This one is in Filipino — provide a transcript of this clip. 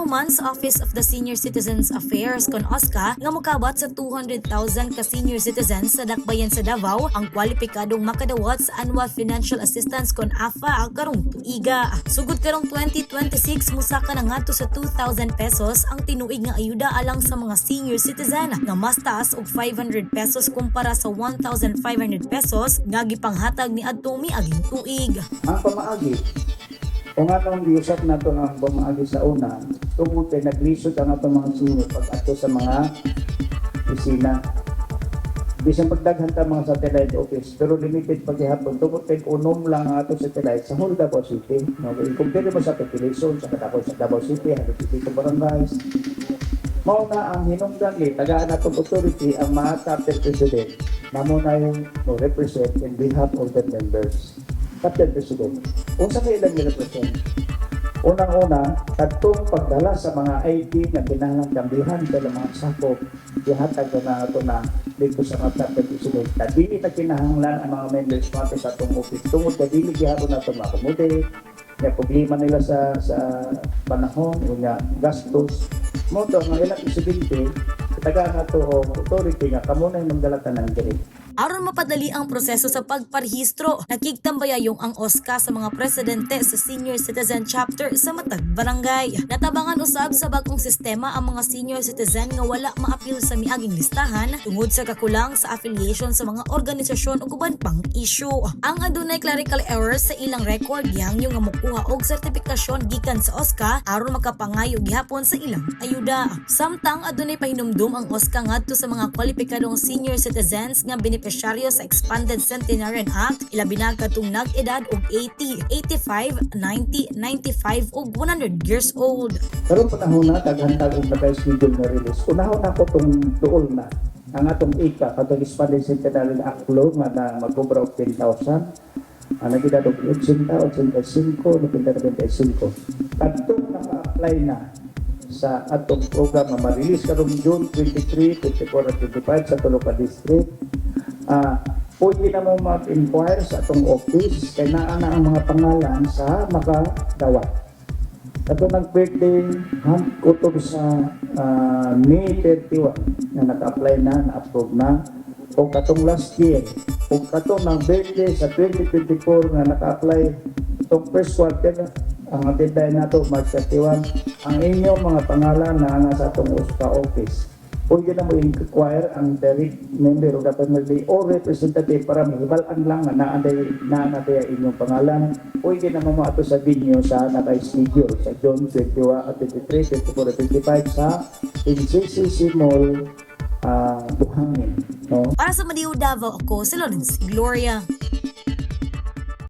Human sa Office of the Senior Citizens Affairs kon OSCA nga mokabat sa 200,000 ka senior citizens sa dakbayan sa Davao ang kwalipikadong makadawat sa Annual Financial Assistance kon AFA karong tuiga. Sugod karong 2026 musaka na ngadto sa 2,000 pesos ang tinuig nga ayuda alang sa mga senior citizen nga mas taas og 500 pesos kumpara sa 1,500 pesos nga gipanghatag ni adtong miaging tuig. Ang pamaagi, kung atong giusap nato ang pamaagi sa una, tungod kay naglisod ang atong mga senior pag ato sa mga opisina. Bisan pagdaghan ta mga satellite office, pero limited paghihapon. Tungod kay unom lang ang atong satellite sa whole Davao City. No? Compare mo sa population, sa Davao City, 150 barangays. Mao na ang hinungdan tagaan natong authority ang mga captain president na mo na yung represent in behalf of the members. Captain President, unsa kay ilang represent? Unang-una, kadtong pagdala sa mga ID na kinahanglan kambihan sa mga sakop, ihatag na ito na dito sa mga Captain President. Dili na kinahanglan ang mga members pati sa itong office. Tungod na dili gihapon na ito makomode, may problema nila sa panahon, unya gastos. Mo ito, ang ilang presidente, katagaan na ito o authority nga, kamo na yung magdalatan ng ganit. Aron mapadali ang proseso sa pagparehistro, nakigtambayayong ang OSCA sa mga presidente sa Senior Citizen Chapter sa matag barangay. Natabangan usab sa bagong sistema ang mga senior citizen nga wala maapil sa miaging listahan tungod sa kakulang sa affiliation sa mga organisasyon ug uban pang issue. Ang adunay clerical errors sa ilang record gihangyo nga mokuha og sertipikasyon gikan sa OSCA aron makapangayo gihapon sa ilang ayuda. Samtang adunay pahinumdum ang OSCA ngadto sa mga kwalipikadong senior citizens nga beneficiaryo sa Expanded Centenarian Act, ilabi na katong nag-edad og 80, 85, 90, 95 ug 100 years old. Karon panahon na taghantag og naka-schedule na release. Unahon ako tong duol na ang atong ICA katong Expanded Centenarian Act law nga na magkobra og 10,000. Ang nag-edad og 80, 85, 95. Kadtong naka-apply na sa atong program na ma-release karong June 23, 24 at 25 sa tulo ka district. Pwede na mo mag-inquire sa atong office kay naa na ang mga pangalan sa makadawat. Kato nag-birthday kutob sa May 31 na naka-apply na-approve na. O katong last year, o katong nag-birthday sa 2024 na naka-apply itong first quarter, ang deadline nato March 31, ang inyong mga pangalan na nasa atong OSCA office. Pwede na mo inquire ang direct member o family o representative para mahibalaan lang na naanday inyong pangalan. Pwede na mo ato sa video sa naka-schedule sa June 21 at 23, 24 at 25 sa NCCC Mall, Buhangin. No? Para sa Madiu Davao, ako si Lawrence Gloria.